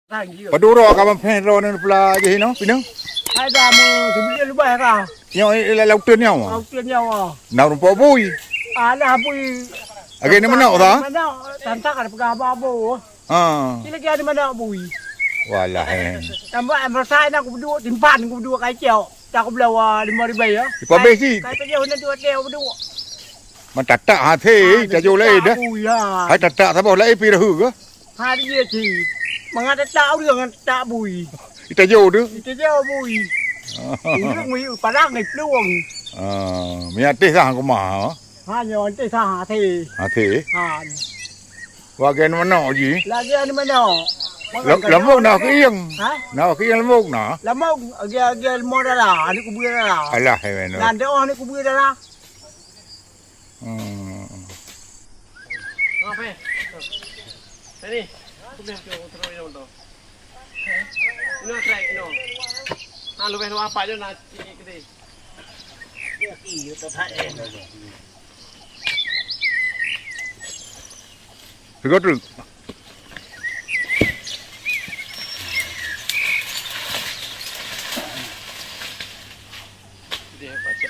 Padura ka man pen ro nan pula je no pinang. Hai dah mu sebelum lupa ka. Yang lautun yang. Lautun yang Na rum po bui. Ala bui. Age ni mana ta? Mana tanta ka pega babo. Ha. Sila kaya di mana bui. Walah. Tambah bersai nak aku berdua timpan aku berdua kai ciao. Tak aku belawa 5,000 ya. Ipa besi. Kai pe jauh nan dua teo berdua. Man tatak ha the ja jo lai dah. Bui ya. Hai tatak ta bo lai pi ru ke. Ha dia si. Mengat tak dengan tak bui. Ita jo tu. Itu jauh bui. Ini bui parang ni peluang. Mi ate sa ko ma. Ha nyon te sa ha the. Ha the. Ha. Wa gen mana ji. Lagi ni mana? Lamok na ke yang. Ha? Na ke yang lamok na. Lamok agak mo dah ni kubur dah. Alah hai men. Dan dia ni kubur dah. Apa? Ini. Kubur tu terus ini untuk. Ini try ini. Ah, lu betul apa je nak kita. Iya, tu tak eh. Tegak tu. Dia baca.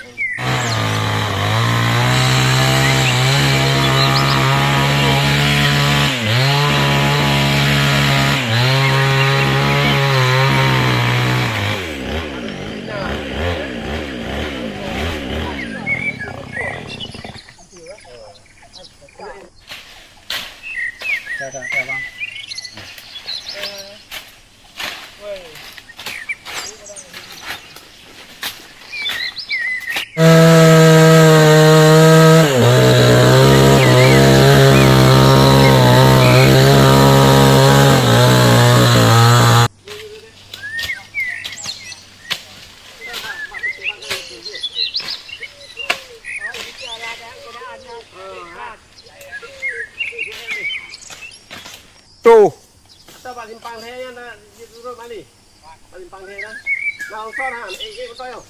Dah bang. Tu. Kita paling panghe nya na di turun mali. Paling panghe kan. Nah, usah han. Betul yo.